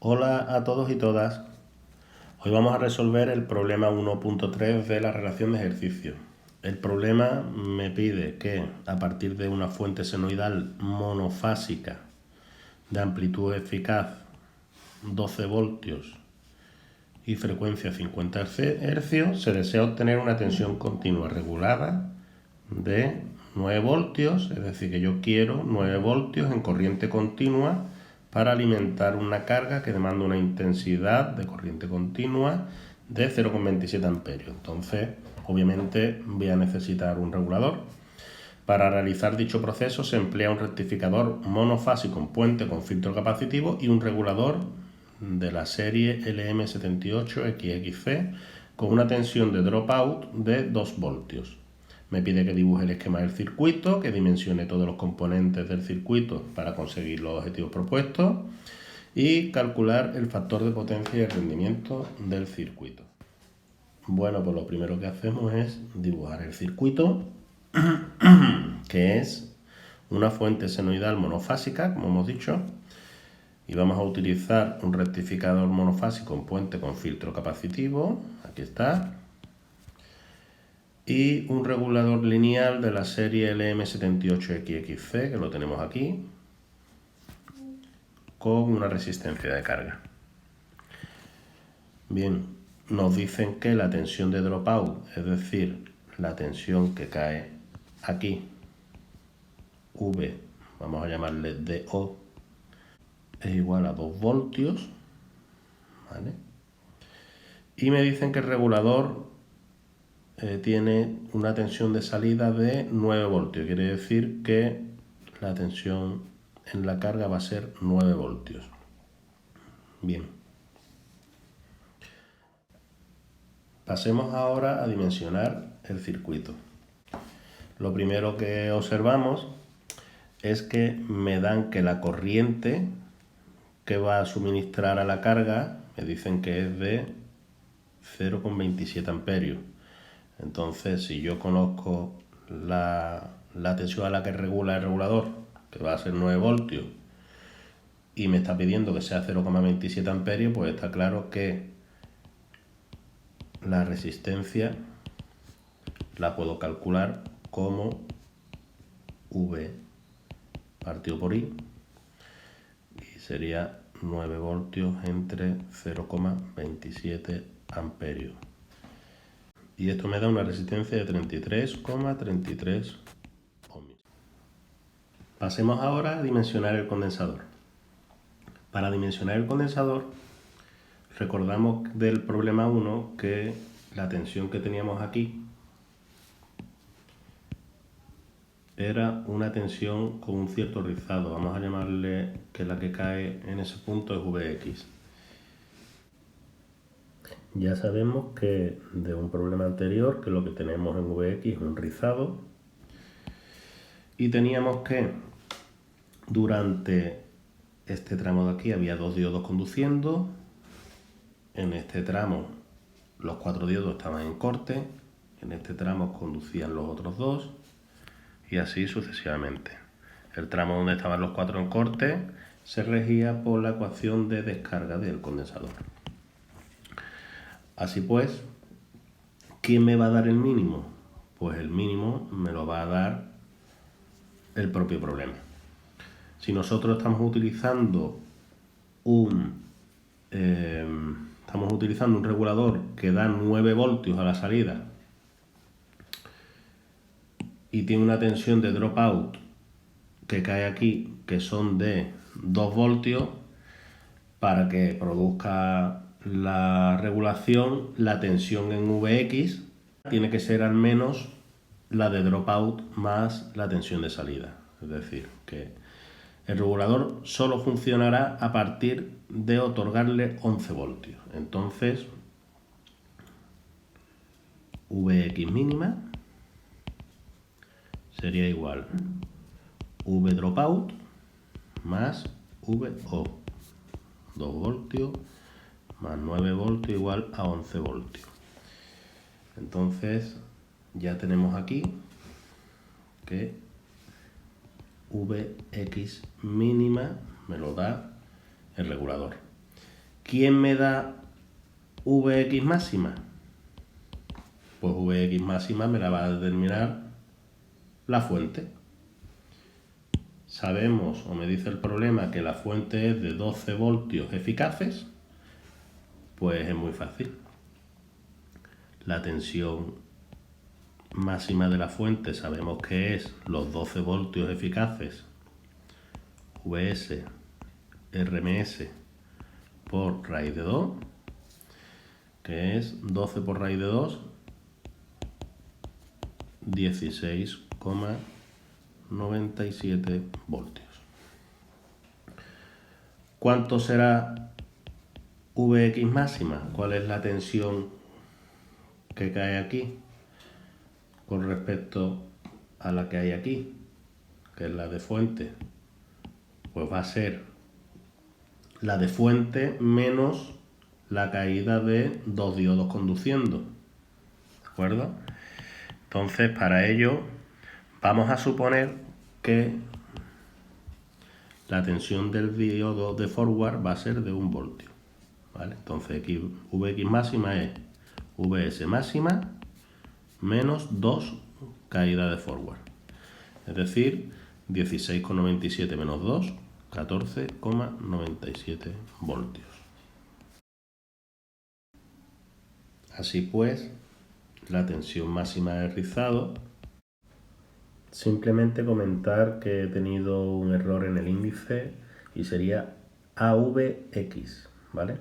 Hola a todos y todas. Hoy vamos a resolver el problema 1.3 de la relación de ejercicio. El problema me pide que a partir de una fuente senoidal monofásica de amplitud eficaz 12 voltios y frecuencia 50 Hz se desea obtener una tensión continua regulada de 9 voltios, es decir, que yo quiero 9 voltios en corriente continua para alimentar una carga que demanda una intensidad de corriente continua de 0,27 amperios. Entonces, obviamente, voy a necesitar un regulador. Para realizar dicho proceso se emplea un rectificador monofásico en puente con filtro capacitivo y un regulador de la serie LM78XXC con una tensión de dropout de 2 voltios. Me pide que dibuje el esquema del circuito, que dimensione todos los componentes del circuito para conseguir los objetivos propuestos y calcular el factor de potencia y el rendimiento del circuito. Bueno, pues lo primero que hacemos es dibujar el circuito, que es una fuente senoidal monofásica, como hemos dicho, y vamos a utilizar un rectificador monofásico en puente con filtro capacitivo, aquí está, y un regulador lineal de la serie LM78XXC, que lo tenemos aquí, con una resistencia de carga. Bien, nos dicen que la tensión de dropout, es decir, la tensión que cae aquí, V, vamos a llamarle DO, es igual a 2 voltios, ¿vale? Y me dicen que el regulador tiene una tensión de salida de 9 voltios, quiere decir que la tensión en la carga va a ser 9 voltios. Bien. Pasemos ahora a dimensionar el circuito. Lo primero que observamos es que me dan que la corriente que va a suministrar a la carga me dicen que es de 0,27 amperios. Entonces, si yo conozco la tensión a la que regula el regulador, que va a ser 9 voltios, y me está pidiendo que sea 0,27 amperios, pues está claro que la resistencia la puedo calcular como V partido por I, y sería 9 voltios entre 0,27 amperios. Y esto me da una resistencia de 33,33 ohms. Pasemos ahora a dimensionar el condensador. Para dimensionar el condensador, recordamos del problema 1 que la tensión que teníamos aquí era una tensión con un cierto rizado. Vamos a llamarle que la que cae en ese punto es Vx. Ya sabemos que de un problema anterior, que lo que tenemos en Vx es un rizado, y teníamos que durante este tramo de aquí había 2 diodos conduciendo. En este tramo los 4 diodos estaban en corte, en este tramo conducían los otros 2 y así sucesivamente. El tramo donde estaban los 4 en corte se regía por la ecuación de descarga del condensador. Así pues, ¿quién me va a dar el mínimo? Pues el mínimo me lo va a dar el propio problema. Si nosotros estamos utilizando un regulador que da 9 voltios a la salida y tiene una tensión de dropout que cae aquí, que son de 2 voltios, para que produzca la regulación, la tensión en Vx tiene que ser al menos la de dropout más la tensión de salida. Es decir, que el regulador solo funcionará a partir de otorgarle 11 voltios. Entonces, Vx mínima sería igual V dropout más VO. 2 voltios más 9 voltios igual a 11 voltios. Entonces, ya tenemos aquí que Vx mínima me lo da el regulador. ¿quién me da Vx máxima? Pues Vx máxima me la va a determinar la fuente. Sabemos, o me dice el problema, que la fuente es de 12 voltios eficaces. Pues es muy fácil. La tensión máxima de la fuente sabemos que es los 12 voltios eficaces Vs Rms por raíz de 2, que es 12 por raíz de 2, 16,97 voltios. ¿Cuánto será Vx máxima? ¿Cuál es la tensión que cae aquí con respecto a la que hay aquí, que es la de fuente? Pues va a ser la de fuente menos la caída de dos diodos conduciendo, ¿de acuerdo? Entonces, para ello vamos a suponer que la tensión del diodo de forward va a ser de 1 voltio, ¿vale? Entonces aquí Vx máxima es Vs máxima menos 2 caída de forward, es decir, 16,97 menos 2, 14,97 voltios. Así pues, la tensión máxima de rizado. Simplemente comentar que he tenido un error en el índice y sería AVX, ¿vale?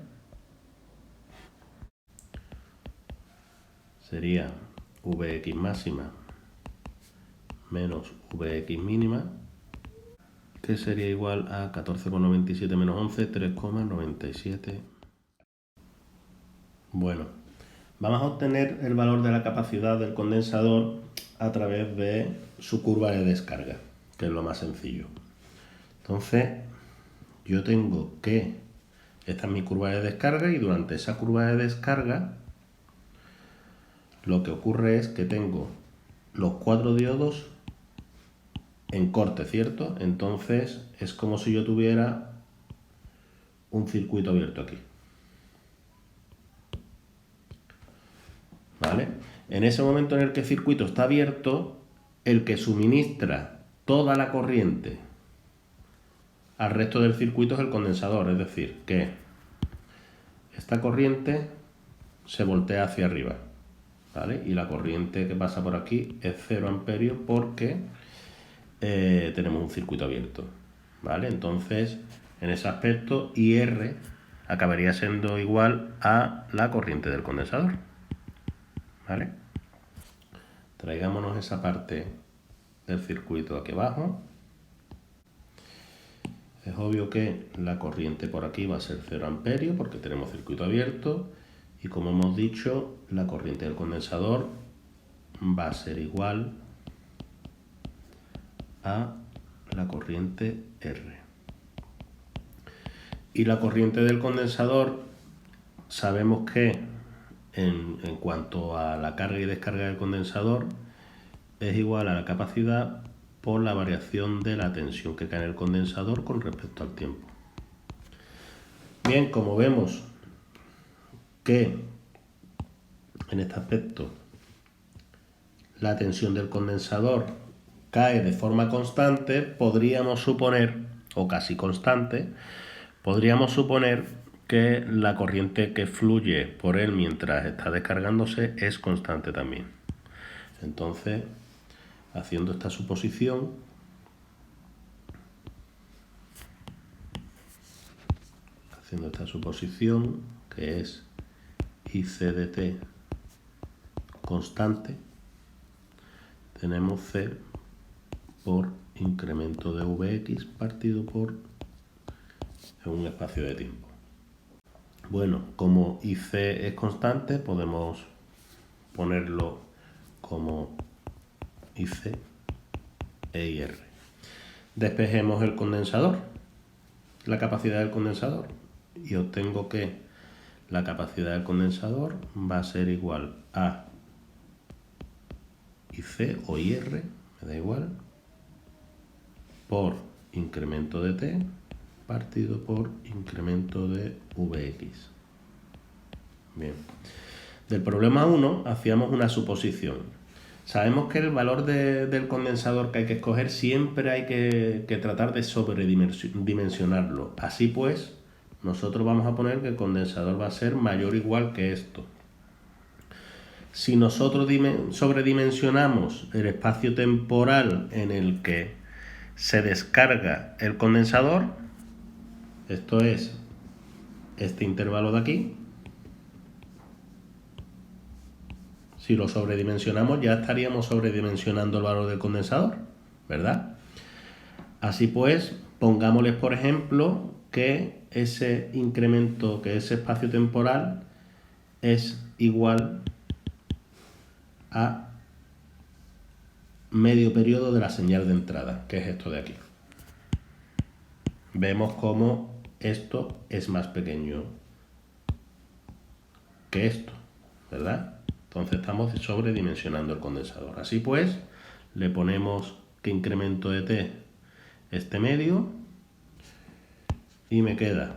Sería Vx máxima menos Vx mínima, que sería igual a 14,97 menos 11, 3,97. Bueno, vamos a obtener el valor de la capacidad del condensador a través de su curva de descarga, que es lo más sencillo. Entonces, yo tengo que, esta es mi curva de descarga, y durante esa curva de descarga lo que ocurre es que tengo los 4 diodos en corte, ¿cierto? Entonces es como si yo tuviera un circuito abierto aquí, ¿vale? En ese momento en el que el circuito está abierto, el que suministra toda la corriente al resto del circuito es el condensador, es decir, que esta corriente se voltea hacia arriba, ¿vale? Y la corriente que pasa por aquí es 0 amperios porque tenemos un circuito abierto, ¿vale? Entonces, en ese aspecto, IR acabaría siendo igual a la corriente del condensador, ¿vale? Traigámonos esa parte del circuito aquí abajo. Es obvio que la corriente por aquí va a ser 0 amperios porque tenemos circuito abierto, y como hemos dicho, la corriente del condensador va a ser igual a la corriente R. Y la corriente del condensador sabemos que en cuanto a la carga y descarga del condensador es igual a la capacidad por la variación de la tensión que cae en el condensador con respecto al tiempo. Bien, como vemos que en este aspecto la tensión del condensador cae de forma constante, podríamos suponer, o casi constante, podríamos suponer que la corriente que fluye por él mientras está descargándose es constante también. Entonces, haciendo esta suposición, que es IC de t constante, tenemos C por incremento de Vx partido por un espacio de tiempo. Bueno, como IC es constante, podemos ponerlo como IC e IR. Despejemos el condensador, la capacidad del condensador, y obtengo que la capacidad del condensador va a ser igual a IC o IR, me da igual, por incremento de T partido por incremento de Vx. Bien. Del problema 1 hacíamos una suposición. Sabemos que el valor del condensador que hay que escoger siempre hay que tratar de sobredimensionarlo. Así pues, nosotros vamos a poner que el condensador va a ser mayor o igual que esto. Si nosotros sobredimensionamos el espacio temporal en el que se descarga el condensador, esto es este intervalo de aquí, si lo sobredimensionamos ya estaríamos sobredimensionando el valor del condensador, ¿verdad? Así pues, pongámosles por ejemplo que ese incremento, que ese espacio temporal es igual a medio periodo de la señal de entrada, que es esto de aquí. Vemos cómo esto es más pequeño que esto, ¿verdad? Entonces estamos sobredimensionando el condensador. Así pues, le ponemos que incremento de t este medio y me queda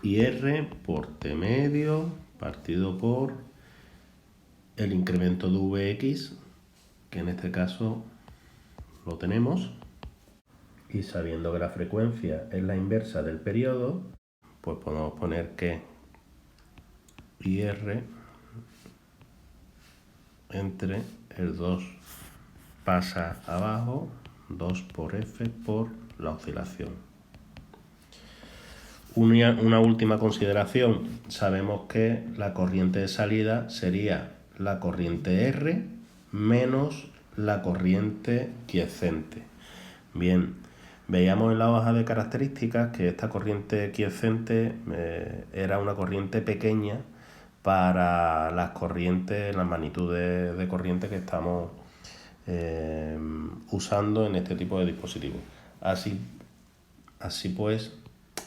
IR por t medio partido por el incremento de Vx, que en este caso lo tenemos, y sabiendo que la frecuencia es la inversa del periodo, pues podemos poner que IR entre el 2 pasa abajo, 2 por F por la oscilación. Una última consideración, sabemos que la corriente de salida sería la corriente R menos la corriente quiescente. Bien, veíamos en la hoja de características que esta corriente quiescente era una corriente pequeña para las corrientes, las magnitudes de corriente que estamos usando en este tipo de dispositivos. Así pues,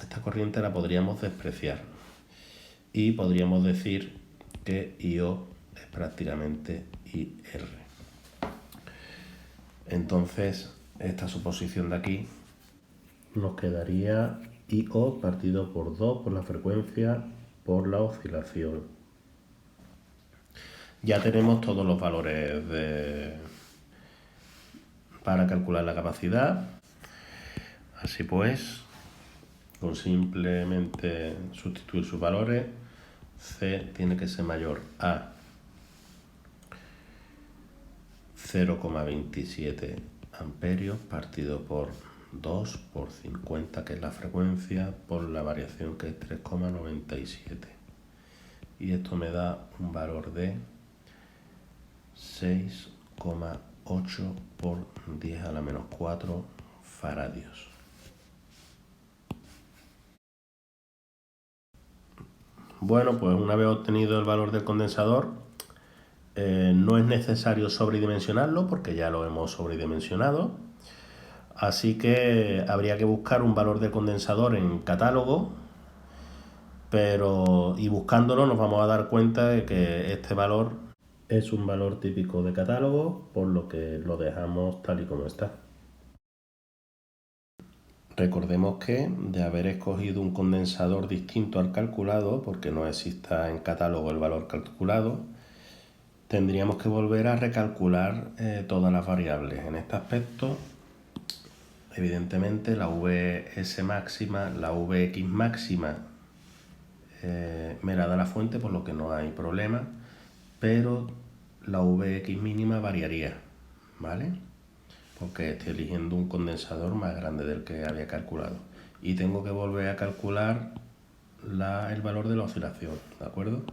esta corriente la podríamos despreciar y podríamos decir que IO es prácticamente IR. Entonces, esta suposición de aquí nos quedaría IO partido por 2 por la frecuencia por la oscilación. Ya tenemos todos los valores para calcular la capacidad. Así pues, con simplemente sustituir sus valores, C tiene que ser mayor a 0,27 amperios partido por 2 por 50, que es la frecuencia, por la variación, que es 3,97. Y esto me da un valor de 6,8 por 10 a la menos 4 faradios. Bueno, pues una vez obtenido el valor del condensador, no es necesario sobredimensionarlo porque ya lo hemos sobredimensionado. Así que habría que buscar un valor de condensador en catálogo, y buscándolo nos vamos a dar cuenta de que este valor es un valor típico de catálogo, por lo que lo dejamos tal y como está. Recordemos que de haber escogido un condensador distinto al calculado, porque no exista en catálogo el valor calculado, tendríamos que volver a recalcular todas las variables. En este aspecto, evidentemente, la Vs máxima, la Vx máxima me la da la fuente, por lo que no hay problema, pero la Vx mínima variaría, ¿vale? Porque estoy eligiendo un condensador más grande del que había calculado. Y tengo que volver a calcular el valor de la oscilación, ¿de acuerdo?